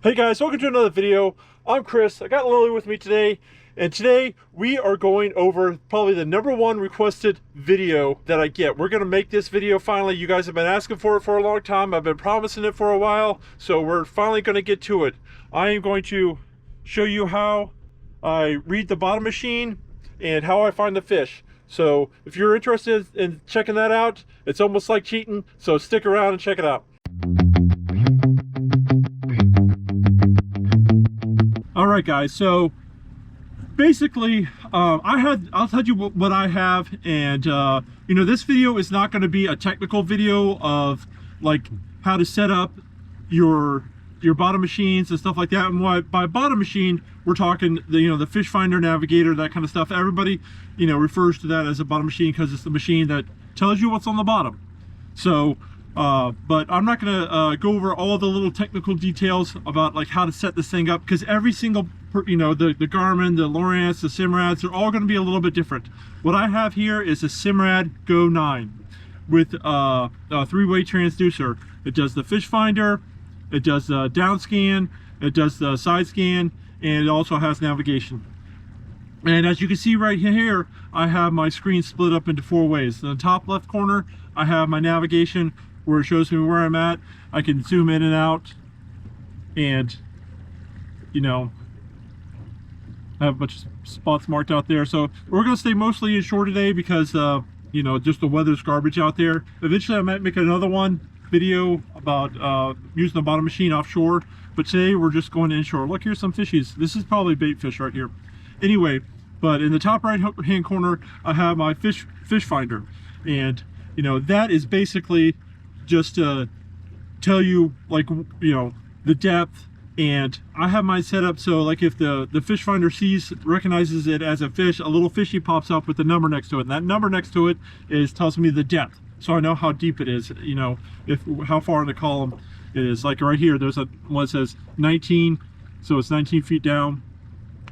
Hey guys, welcome to another video. I'm Chris. I got Lily with me today, and today we are going over probably the #1 requested video that I get. We're going to make this video finally. You guys have been asking for it for a long time. I've been promising it for a while, so we're finally going to get to it. I am going to show you how I read the bottom machine and how I find the fish. So if you're interested in checking that out, it's almost like cheating, so stick around and check it out. All right, guys, so basically I'll tell you what I have, and you know, this video is not going to be a technical video of like how to set up your bottom machines and stuff like that. And by bottom machine, we're talking the fish finder, navigator, that kind of stuff. Everybody refers to that as a bottom machine because it's the machine that tells you what's on the bottom. So but I'm not going to go over all the little technical details about like how to set this thing up, because every single the Garmin, the Lowrance, the Simrads, they're all going to be a little bit different. What I have here is a Simrad GO12 with a 3-way transducer. It does the fish finder, it does the down scan, it does the side scan, and it also has navigation. And as you can see right here, I have my screen split up into 4 ways. In the top left corner, I have my navigation, where it shows me where I'm at. I can zoom in and out, and I have a bunch of spots marked out there. So we're going to stay mostly inshore today because just the weather's garbage out there. Eventually I might make another video about using the bottom machine offshore, but today we're just going inshore. Look, here's some fishies. This is probably bait fish right here. Anyway, but in the top right hand corner, I have my fish finder, and that is basically just to tell you the depth. And I have mine set up so like if the fish finder recognizes it as a fish, a little fishy pops up with the number next to it, and that number next to it tells me the depth, so I know how deep it is, how far in the column it is. Like right here, there's one that says 19, so it's 19 feet down.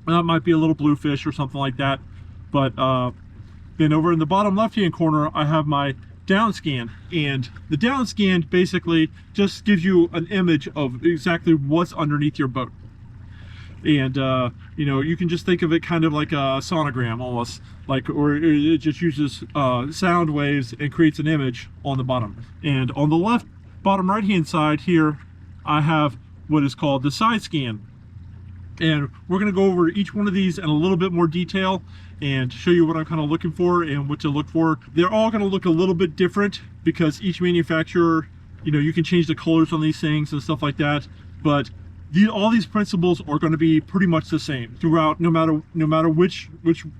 That might be a little bluefish or something like that. But then over in the bottom left hand corner, I have my down scan, and the down scan basically just gives you an image of exactly what's underneath your boat. And you can just think of it kind of like a sonogram almost, or it just uses sound waves and creates an image on the bottom. And on the bottom right hand side here, I have what is called the side scan, and we're going to go over each one of these in a little bit more detail and show you what I'm kind of looking for and what to look for. They're all going to look a little bit different because each manufacturer, you can change the colors on these things and stuff like that, but all these principles are going to be pretty much the same throughout. No matter which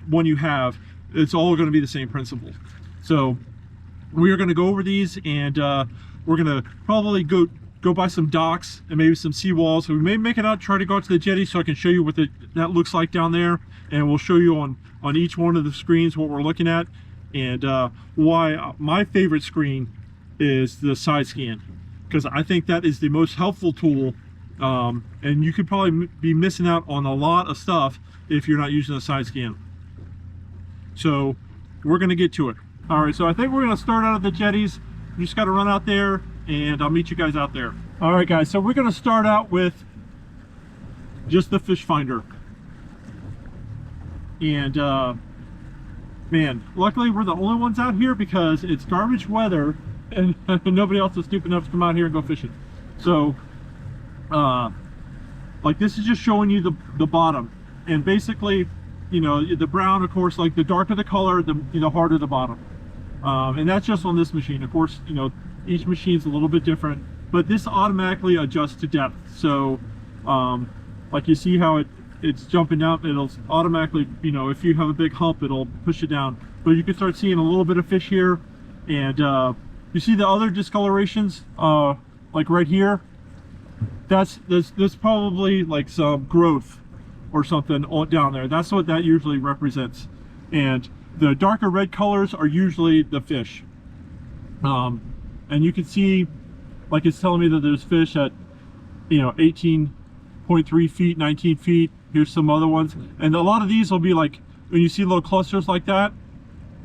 one you have, it's all going to be the same principle. So we are going to go over these, and we're going to probably go by some docks and maybe some seawalls. So we may make it out, try to go out to the jetty so I can show you what that looks like down there, and we'll show you on each one of the screens what we're looking at, and why my favorite screen is the side scan, because I think that is the most helpful tool, and you could probably be missing out on a lot of stuff if you're not using the side scan. So we're going to get to it. All right, so I think we're going to start out at the jetties. We just got to run out there, and I'll meet you guys out there. All right, guys, so we're going to start out with just the fish finder. And man, luckily we're the only ones out here because it's garbage weather, and nobody else is stupid enough to come out here and go fishing. So like, this is just showing you the bottom, and basically the brown, of course, like the darker the color, the harder the bottom. And that's just on this machine. Of course, each machine's a little bit different, but this automatically adjusts to depth. So like, you see how it's jumping up, it'll automatically, if you have a big hump, it'll push it down. But you can start seeing a little bit of fish here, and you see the other discolorations, like right here, that's probably like some growth or something down there. That's what that usually represents. And the darker red colors are usually the fish. And you can see, like, it's telling me that there's fish at 18.3 feet, 19 feet. Here's some other ones, and a lot of these will be like, when you see little clusters like that,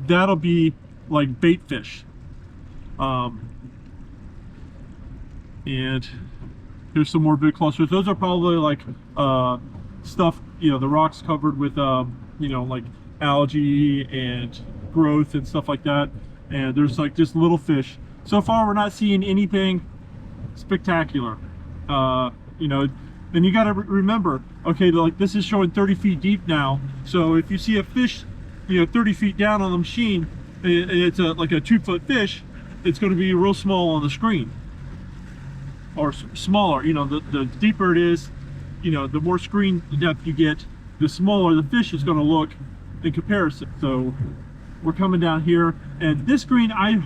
that'll be like bait fish. And Here's some more big clusters. Those are probably like stuff, you know, the rocks covered with you know, like algae and growth and stuff like that. And there's like just little fish. So far we're not seeing anything spectacular. You know, and you got to remember, okay, like this is showing 30 feet deep now. So if you see a fish, you know, 30 feet down on the machine, and it's like a 2-foot fish, it's going to be real small on the screen, or smaller. You know, the deeper it is, you know, the more screen depth you get, the smaller the fish is going to look in comparison. So we're coming down here, and this screen, I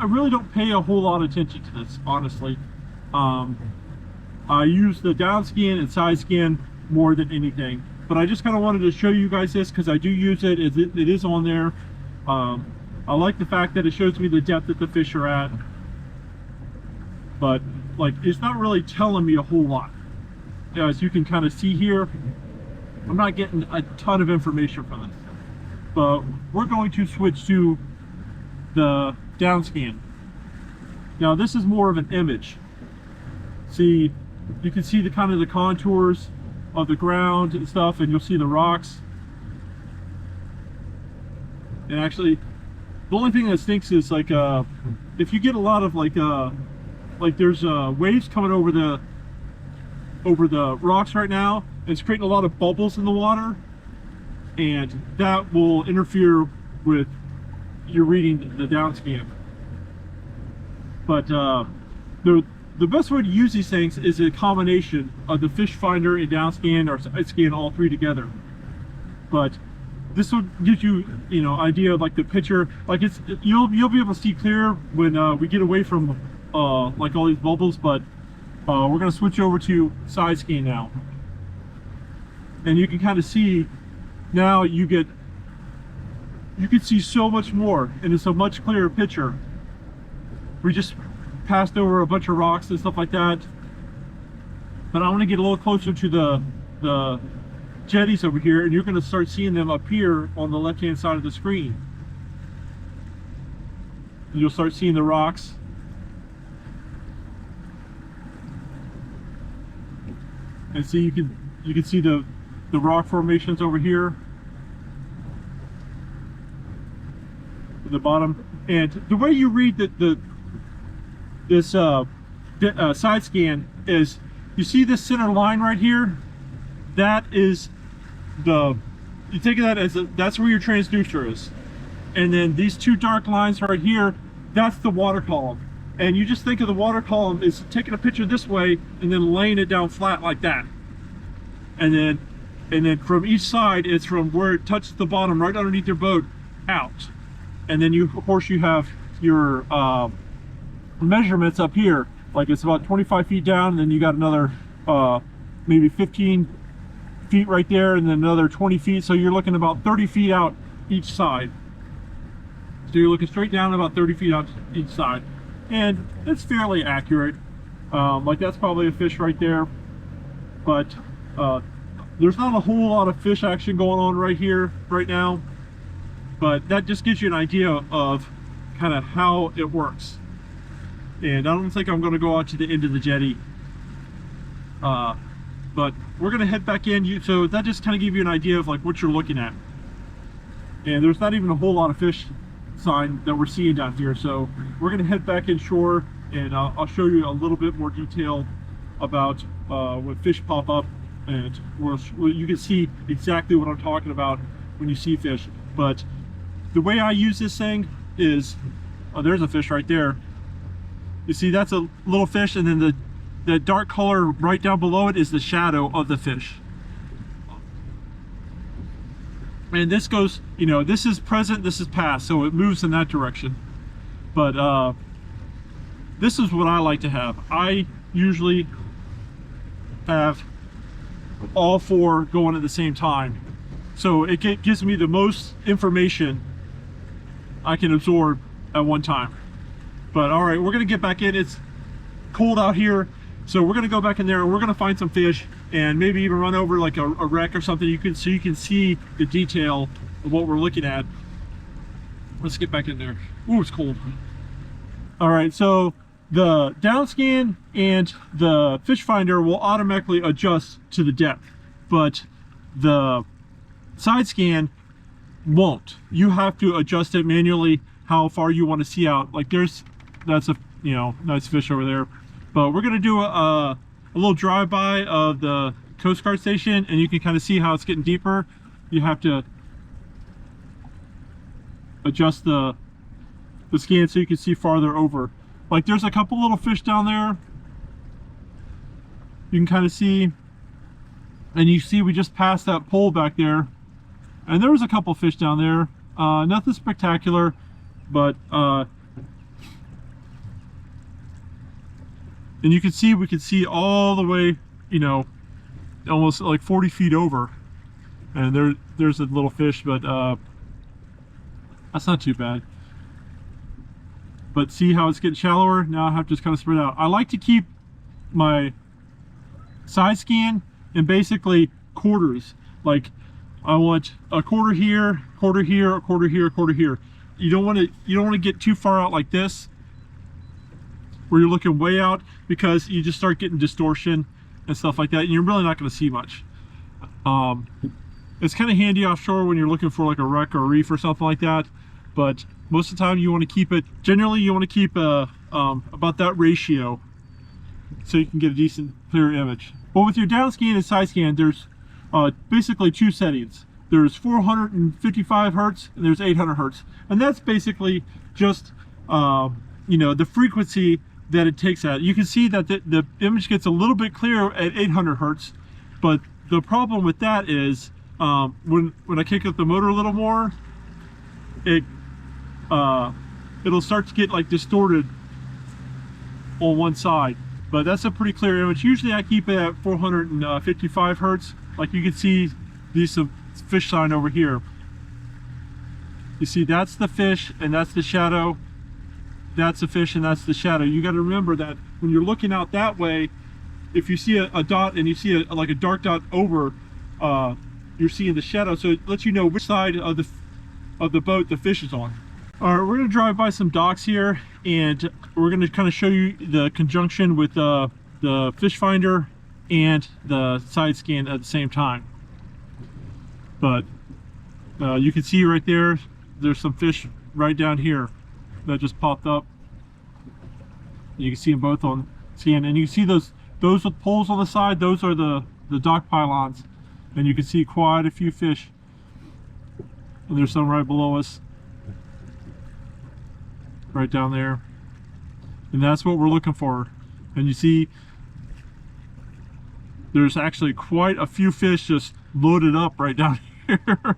really don't pay a whole lot of attention to this, honestly. I use the down scan and side scan more than anything, but I just kind of wanted to show you guys this because I do use it. It is on there. I like the fact that it shows me the depth that the fish are at, but like it's not really telling me a whole lot. As you can kind of see here, I'm not getting a ton of information from this, but we're going to switch to the down scan. Now this is more of an image. See, you can see the kind of the contours of the ground and stuff, and you'll see the rocks. And actually, the only thing that stinks is like if you get a lot of like there's waves coming over the rocks right now, and it's creating a lot of bubbles in the water, and that will interfere with your reading the down scan. But the best way to use these things is a combination of the fish finder and down scan, or side scan, all three together. But this will give you, you know, idea of like the picture. Like you'll be able to see clear when we get away from like all these bubbles. But we're going to switch over to side scan now, and you can kind of see now you can see so much more, and it's a much clearer picture. We just passed over a bunch of rocks and stuff like that, but I want to get a little closer to the jetties over here, and you're going to start seeing them up here on the left hand side of the screen. And you'll start seeing the rocks, and see you can see the rock formations over here at the bottom. And the way you read this side scan is, you see this center line right here? That is you take that as that's where your transducer is. And then these two dark lines right here, that's the water column. And you just think of the water column as taking a picture this way and then laying it down flat like that. And then from each side, it's from where it touches the bottom right underneath your boat out. And then of course you have your measurements up here, like it's about 25 feet down, and then you got another maybe 15 feet right there, and then another 20 feet. So you're looking about 30 feet out each side. So you're looking straight down about 30 feet out each side, and it's fairly accurate. Like that's probably a fish right there, but there's not a whole lot of fish action going on right here right now, but that just gives you an idea of kind of how it works. And I don't think I'm going to go out to the end of the jetty, but we're going to head back in. So that just kind of gives you an idea of like what you're looking at. And there's not even a whole lot of fish sign that we're seeing down here. So we're going to head back inshore, and I'll show you a little bit more detail about when fish pop up, and you can see exactly what I'm talking about when you see fish. But the way I use this thing is, oh, there's a fish right there. You see, that's a little fish, and then the dark color right down below it is the shadow of the fish. And this goes, you know, this is present, this is past, so it moves in that direction. But this is what I like to have. I usually have all four going at the same time, so it gives me the most information I can absorb at one time. But all right, we're gonna get back in. It's cold out here, so we're gonna go back in there and we're gonna find some fish, and maybe even run over like a wreck or something. So you can see the detail of what we're looking at. Let's get back in there. Ooh, it's cold. All right, so The down scan and the fish finder will automatically adjust to the depth, but the side scan won't. You have to adjust it manually how far you want to see out. Like that's a nice fish over there, but we're gonna do a little drive-by of the Coast Guard station, and you can kind of see how it's getting deeper. You have to adjust the scan so you can see farther over. Like there's a couple little fish down there you can kind of see, and you see we just passed that pole back there, and there was a couple fish down there. Nothing spectacular, but and you can see, we can see all the way, almost like 40 feet over, and there's a little fish, but that's not too bad. But see how it's getting shallower? Now I have to just kind of spread out. I like to keep my side scan in basically quarters. Like I want a quarter here, quarter here, a quarter here, a quarter here. You don't want to get too far out like this, where you're looking way out, because you just start getting distortion and stuff like that, and you're really not going to see much. It's kind of handy offshore when you're looking for like a wreck or a reef or something like that, but most of the time you want to keep it, generally you want to keep about that ratio so you can get a decent clear image. But with your down scan and side scan, there's basically two settings. There's 455 hertz and there's 800 hertz, and that's basically just the frequency that it takes at. You can see that the image gets a little bit clearer at 800 hertz, but the problem with that is when I kick up the motor a little more, it'll start to get like distorted on one side. But that's a pretty clear image. Usually I keep it at 455 hertz. Like you can see these some fish sign over here. You see that's the fish and that's the shadow. That's the fish and that's the shadow. You got to remember that when you're looking out that way, if you see a dot and you see like a dark dot over, you're seeing the shadow, so it lets you know which side of the boat the fish is on. All right, we're going to drive by some docks here, and we're going to kind of show you the conjunction with the fish finder and the side scan at the same time. But you can see right there, there's some fish right down here that just popped up. You can see them both on scan, and you can see those with poles on the side. Those are the dock pylons, and you can see quite a few fish. And there's some right below us, right down there, and that's what we're looking for. And you see there's actually quite a few fish just loaded up right down here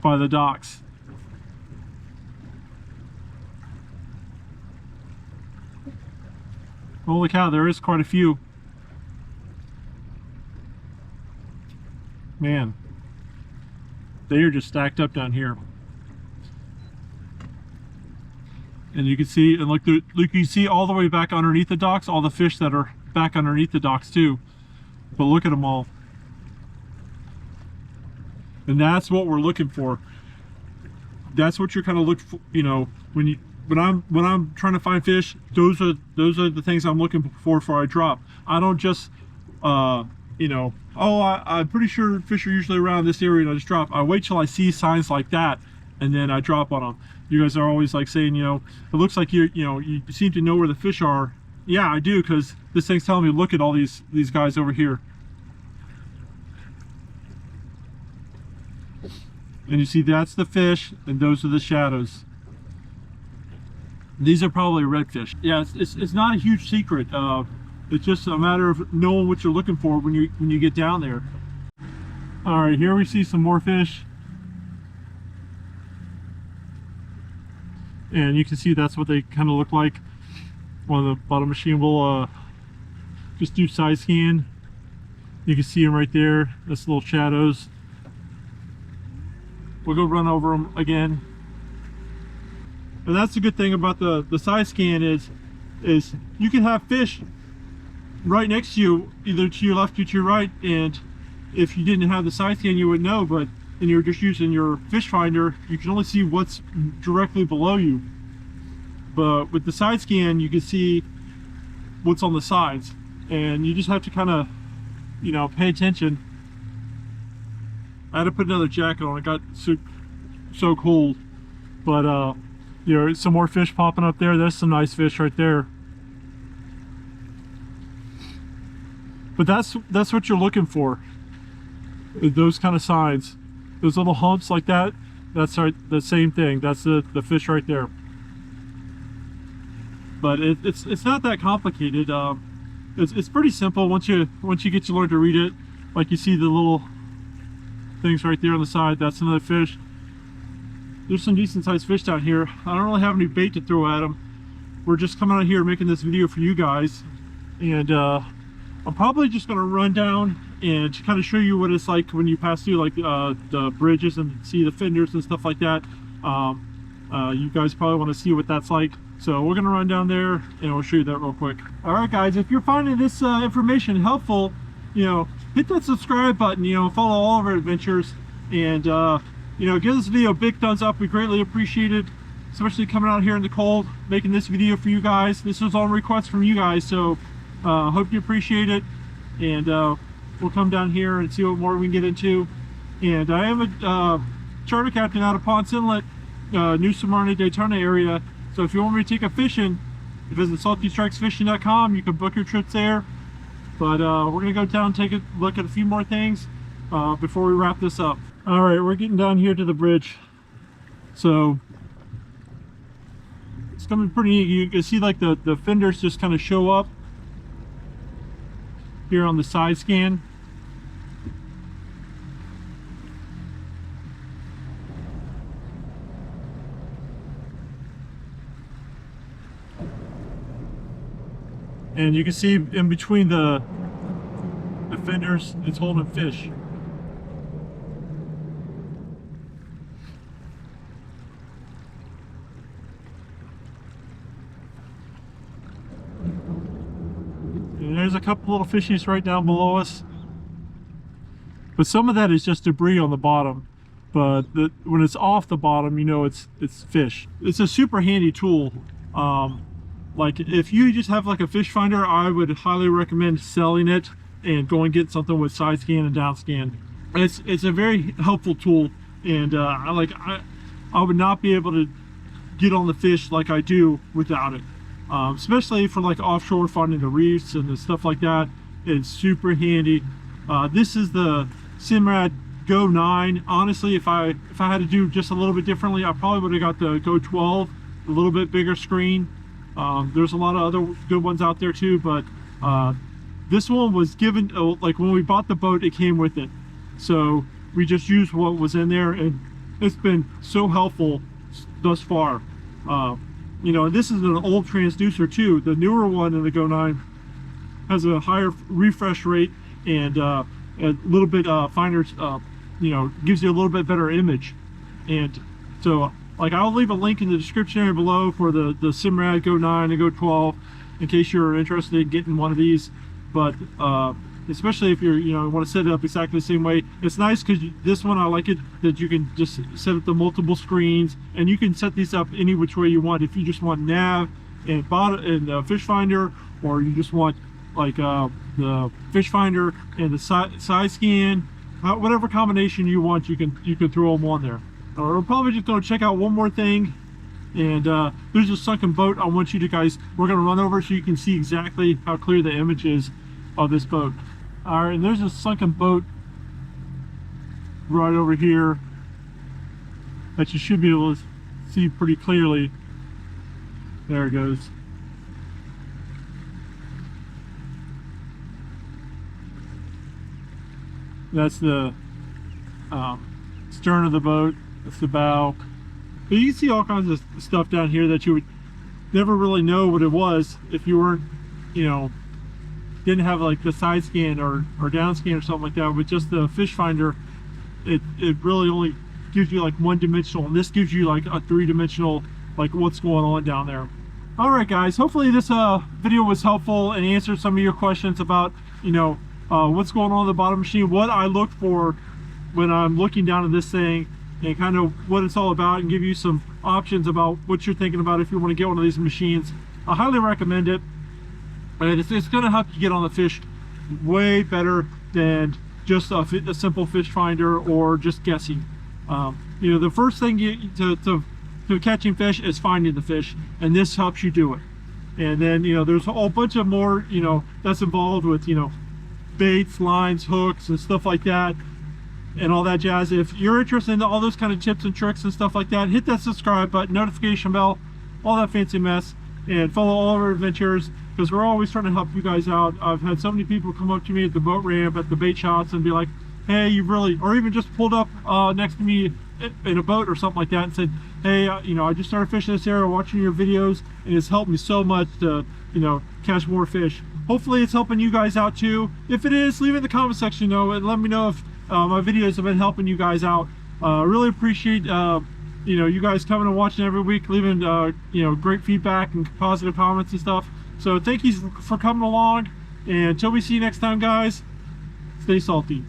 by the docks. Holy cow, there is quite a few. Man, they are just stacked up down here. And you can see, and look, you can see all the way back underneath the docks, all the fish that are back underneath the docks too. But look at them all. And that's what we're looking for. That's what you're kind of looking for, when I'm trying to find fish. Those are the things I'm looking for before I drop. I don't just I'm pretty sure fish are usually around this area and I just drop. I wait till I see signs like that and then I drop on them. You guys are always like saying, it looks like you seem to know where the fish are. Yeah, I do, because this thing's telling me, look at all these guys over here. And you see that's the fish and those are the shadows. These are probably redfish. Yeah, it's not a huge secret. It's just a matter of knowing what you're looking for when you get down there. All right, here we see some more fish. And you can see that's what they kind of look like. On the bottom machine will just do side scan. You can see them right there. That's little shadows. We'll go run over them again. And that's the good thing about the side scan is you can have fish right next to you, either to your left or to your right, and if you didn't have the side scan you would know, but and you're just using your fish finder, you can only see what's directly below you. But with the side scan you can see what's on the sides, and you just have to kind of, you know, pay attention. I had to put another jacket on. It got so cold. But you know, some more fish popping up there. There's some nice fish right there. But that's what you're looking for. Those kind of signs. Those little humps like that, that's the same thing. That's the fish right there. But it's not that complicated. It's pretty simple once you get to learn to read it. Like you see the little things right there on the side. That's another fish. There's some decent sized fish down here. I don't really have any bait to throw at them. We're just coming out here making this video for you guys, and I'm probably just going to run down and kind of show you what it's like when you pass through like the bridges and see the fenders and stuff like that. You guys probably want to see what that's like, so we're going to run down there and we'll show you that real quick. All right guys, if you're finding this information helpful, you know, hit that subscribe button, you know, follow all of our adventures, and you know, give this video a big thumbs up. We greatly appreciate it, especially coming out here in the cold, making this video for you guys. This was all requests from you guys, so hope you appreciate it. And we'll come down here and see what more we can get into. And I am a charter captain out of Ponce Inlet, New Smyrna, Daytona area. So if you want me to take a fishing, visit saltystrikesfishing.com. You can book your trips there. But we're gonna go down and take a look at a few more things before we wrap this up. All right, we're getting down here to the bridge. So it's coming pretty neat. You can see like the fenders just kind of show up here on the side scan. And you can see in between the fenders, it's holding fish. And there's a couple little fishies right down below us. But some of that is just debris on the bottom. But when it's off the bottom, you know it's fish. It's a super handy tool. Like if you just have like a fish finder, I would highly recommend selling it and go and get something with side scan and down scan. It's a very helpful tool, and I would not be able to get on the fish like I do without it. Especially for like offshore finding the reefs and the stuff like that. It's super handy. This is the Simrad GO9. Honestly, if I had to do just a little bit differently, I probably would have got the GO12, a little bit bigger screen. There's a lot of other good ones out there too, but this one was given, like when we bought the boat, it came with it. So we just used what was in there, and it's been so helpful thus far. You know, this is an old transducer too. The newer one in the GO9 has a higher refresh rate and a little bit finer, you know, gives you a little bit better image. And so, like, I'll leave a link in the description area below for the Simrad GO9 and GO12 in case you're interested in getting one of these. But especially if you're, you know, want to set it up exactly the same way. It's nice because this one, I like it that you can just set up the multiple screens, and you can set these up any which way you want. If you just want nav and bottom and fish finder, or you just want like the fish finder and the side scan, whatever combination you want, you can throw them on there. Or we're probably just going to check out one more thing, and there's a sunken boat. I want you to guys, we're going to run over so you can see exactly how clear the image is of this boat. All right, and there's a sunken boat right over here that you should be able to see pretty clearly. There it goes. That's the stern of the boat. That's the bow. But you can see all kinds of stuff down here that you would never really know what it was if you weren't, you know, didn't have like the side scan or down scan or something like that. With just the fish finder, it really only gives you like one dimensional, and this gives you like a three-dimensional, like what's going on down there. All right guys, hopefully this video was helpful and answered some of your questions about, you know, what's going on in the bottom machine, what I look for when I'm looking down at this thing, and kind of what it's all about, and give you some options about what you're thinking about if you want to get one of these machines. I highly recommend it. And it's going to help you get on the fish way better than just a simple fish finder or just guessing. You know, the first thing to catching fish is finding the fish, and this helps you do it. And then, you know, there's a whole bunch of more, you know, that's involved with, you know, baits, lines, hooks, and stuff like that, and all that jazz. If you're interested in all those kind of tips and tricks and stuff like that, hit that subscribe button, notification bell, all that fancy mess, and follow all of our adventures, because we're always trying to help you guys out. I've had so many people come up to me at the boat ramp, at the bait shops, and be like, hey, you really, or even just pulled up next to me in a boat or something like that and said, hey, you know, I just started fishing this area, watching your videos, and it's helped me so much to, you know, catch more fish. Hopefully it's helping you guys out too. If it is, leave it in the comment section, you know, and let me know if my videos have been helping you guys out. Really appreciate you know, you guys coming and watching every week, leaving you know, great feedback and positive comments and stuff. So thank you for coming along, and until we see you next time, guys, stay salty.